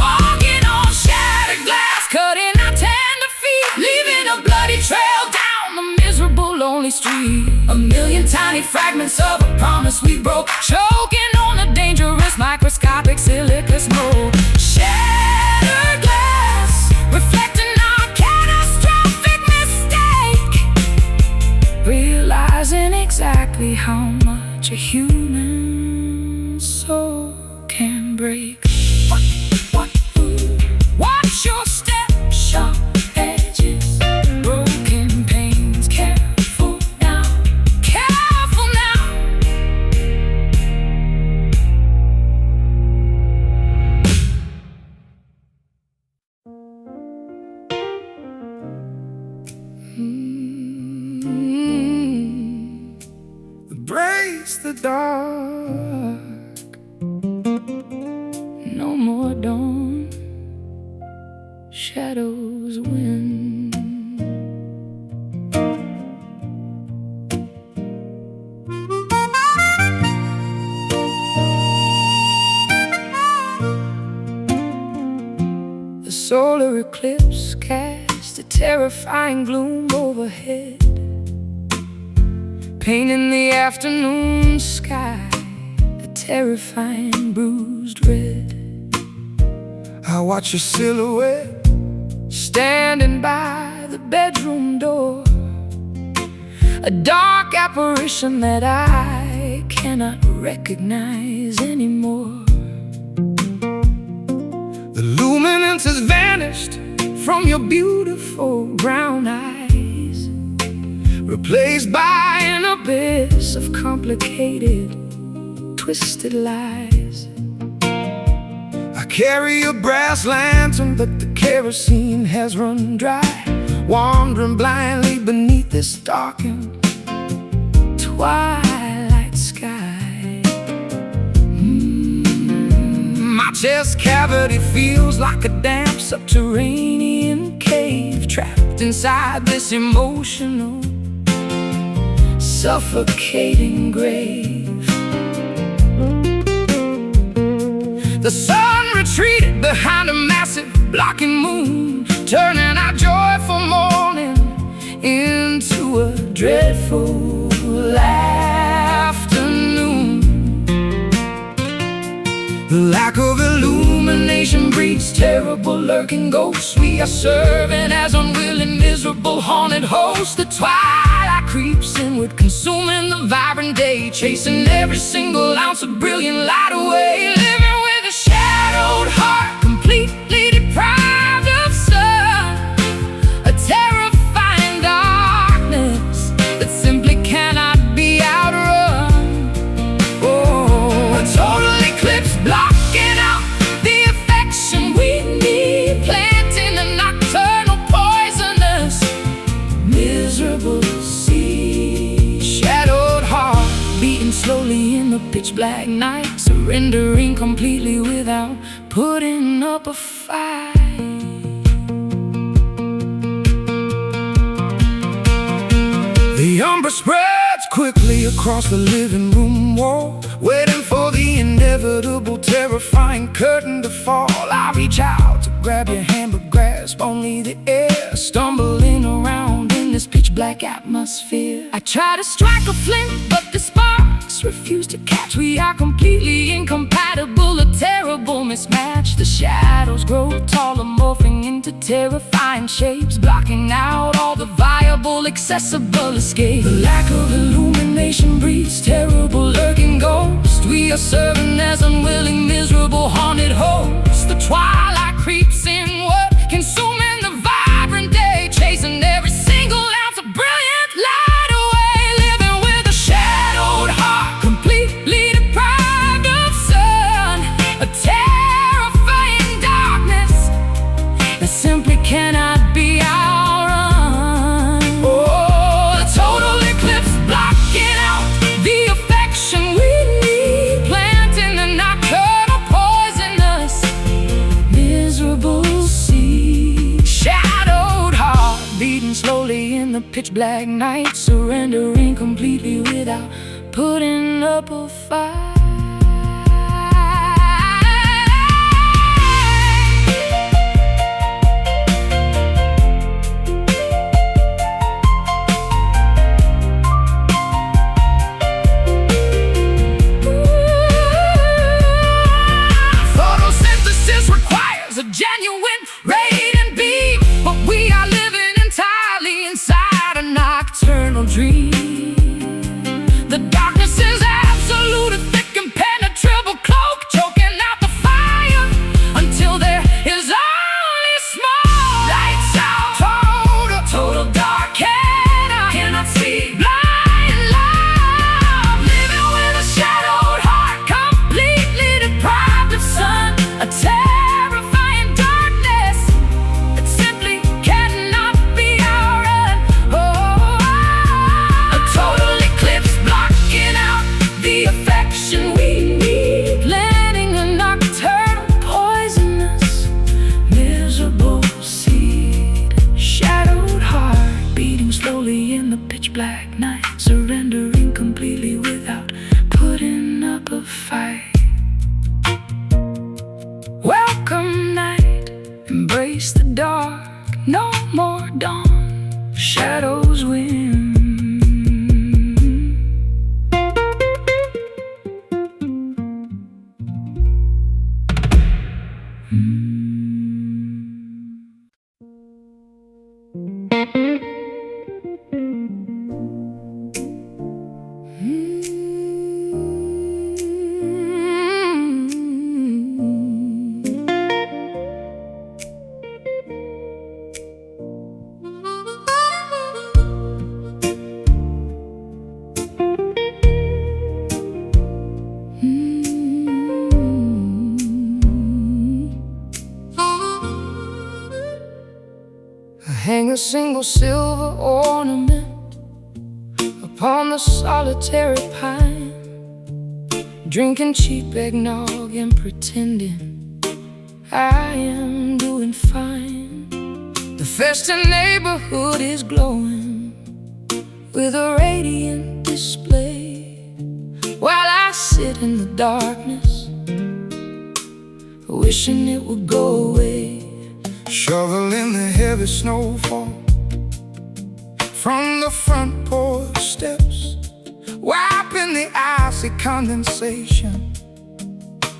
walking on shattered glass, cutting our tender feet, leaving a bloody trail down the miserable, lonely street. A million tiny fragments of a promise we broke, choking on the dangerous microscopic silica smoke. Shattered glass, reflecting our catastrophic mistake, realizing exactly how much a human soul can break. Watch your step, sharp edges, broken pains. Careful now, careful now. Embrace the dark, no more dawn, shadows win. The solar eclipse cast a terrifying gloom overhead, painting the afternoon sky a terrifying bruised red. I watch your silhouette standing by the bedroom door, a dark apparition that I cannot recognize anymore. The luminance has vanished from your beautiful brown eyes, replaced by an abyss of complicated, twisted lies. I carry a brass lantern, but the kerosene has run dry, wandering blindly beneath this darkened twilight sky. My chest cavity feels like a damp subterranean cave, trapped inside this emotional, suffocating grave. The sun retreated behind a massive blocking moon, turning our joyful morning into a dreadful afternoon. The lack of illumination breeds terrible lurking ghosts. We are serving as unwilling, miserable, haunted hosts. The twilight creeps inward, consuming the vibrant day, chasing every single ounce of brilliant light away. Living with a shadowed heart, completely deprived of sun, a terrifying darkness that simply cannot be outrun. Oh, a total eclipse blocking out the affection we need, planting a nocturnal poisonous, miserable seed. Shadowed heart beating slowly in the pitch black night, surrendering completely without putting up a fight. The umber spreads quickly across the living room wall, waiting for the inevitable, terrifying curtain to fall. I reach out to grab your hand, but grasp only the air, stumbling around in this pitch black atmosphere. I try to strike a flint, but the sparks refuse to catch. We are completely incompatible, a terrible mismatch. The shadows grow taller, morphing into terrifying shapes, blocking out all the viable, accessible escape. The lack of illumination breeds terrible lurking ghosts. We are serving as unwilling, miserable, haunted hosts. The twilight creeps inward, consuming the vibrant day, chasing every single ounce of brilliant light away. Living with a shadowed heart, completely deprived of sun, a terrifying darkness that simply cannot be outrun. Oh, a total eclipse blocking out the affection we need, planting a nocturnal poisonous, miserable pitch black night, surrendering completely without putting up a fight. A genuine radiant beam, but we are living entirely inside a nocturnal dream. The darkness is absolute, a thick impenetrable cloak, choking out the fire until there is only smoke. Lights out, total dark, and I cannot see. Blind love, living with a shadowed heart, completely deprived of sun. A black night, surrendering completely without putting up a fight. Welcome night, embrace the dark, no more dawn, shadows win. Hang a single silver ornament upon the solitary pine, drinking cheap eggnog and pretending I am doing fine. The festive neighborhood is glowing with a radiant display, while I sit in the darkness, wishing it would go away. Shoveling the heavy snowfall from the front porch steps, wiping the icy condensation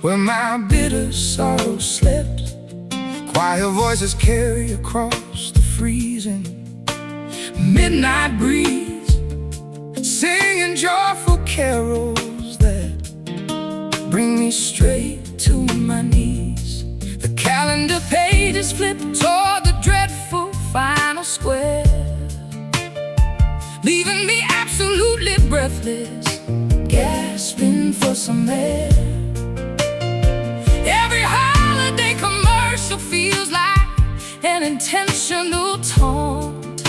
where my bitter sorrow slept. Quiet voices carry across the freezing midnight breeze, singing joyful carols that bring me straight to my knees. The calendar pages flip toward the dreadful final square, leaving me absolutely breathless, gasping for some air. Every holiday commercial feels like an intentional taunt,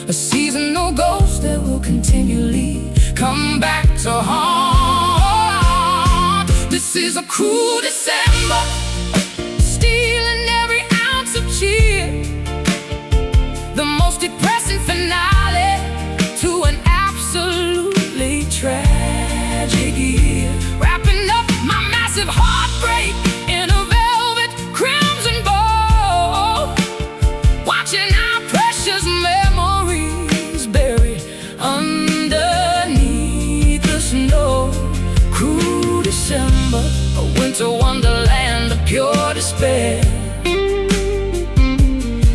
a seasonal ghost that will continually come back to haunt. This is a cruel December, stealing every ounce of cheer, the most depressing finale to an absolutely tragic year. Wrapping up my massive heartbreak in a velvet crimson bow, watching our precious memories buried underneath the snow. Cruel December, a winter wonderland of pure despair,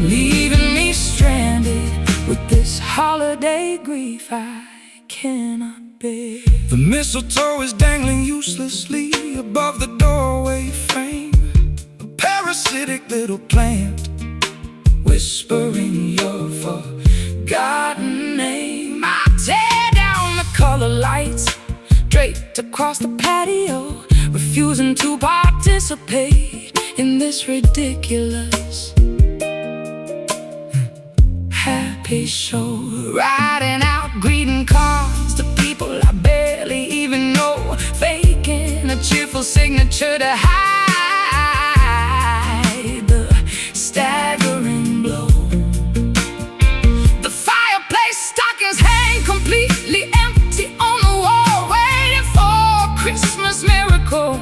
leaving me stranded with this holiday grief I cannot bear. The mistletoe is dangling uselessly above the doorway frame, a parasitic little plant whispering your forgotten name. I tear down the color lights draped across the patio, refusing to participate in this ridiculous happy show. Writing out greeting cards to people I barely even know, faking a cheerful signature to hide the staggering blow. The miracle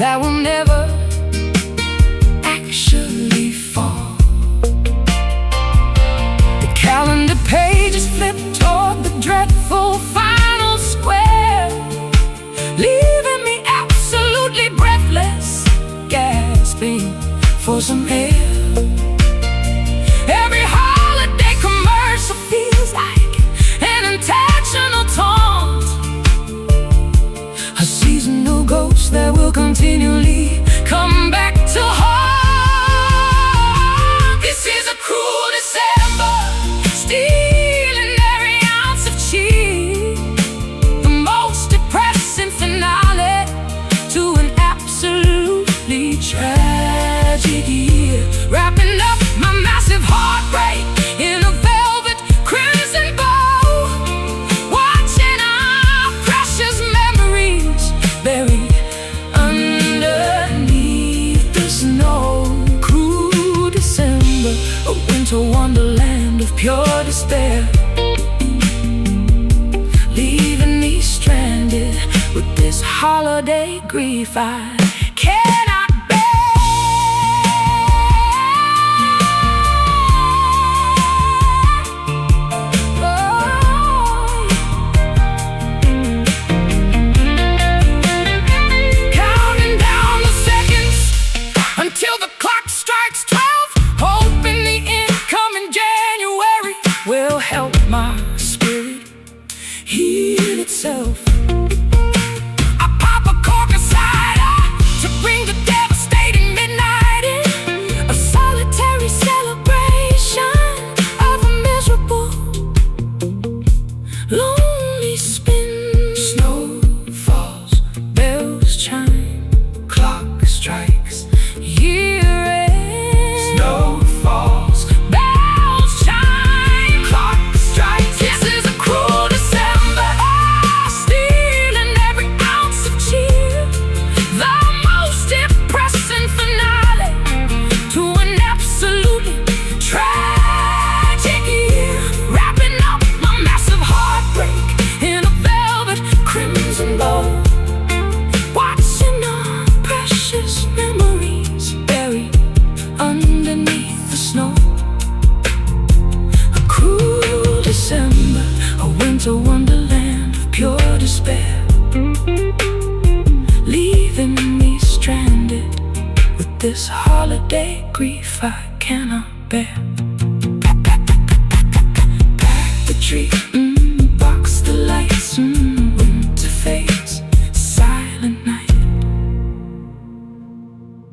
that will never actually fall. The calendar page is flipped toward the dreadful final square, leaving me absolutely breathless, gasping for some air. Every holiday commercial feels like an intentional taunt, a seasonal ghost that will continually come back to haunt. This is a cruel December, stealing every ounce of cheer, the most depressing finale to an absolutely tragic year. Wrapping up my massive heartbreak in a velvet crimson bow, watching our precious memories buried underneath the snow. Cruel December, a winter wonderland of pure despair, leaving me stranded with this holiday grief I cannot bear. Counting down the seconds until the clock strikes 12, hoping the incoming January will help my spirit heal itself. I pop a cork of cider to bring the devastating midnight in, a solitary celebration of a miserable, lonely spin. Snow falls, bells chime, clock strikes, year ends. Snow falls, bells chime, clock strikes. This is a cruel December, stealing every ounce of cheer, the most depressing finale to an absolutely tragic year. Wrapping up my massive heartbreak in a velvet crimson bow, watching our precious memories buried underneath the snow. A cruel December, a winter wonderland of pure despair, leaving me stranded with this holiday grief I cannot bear.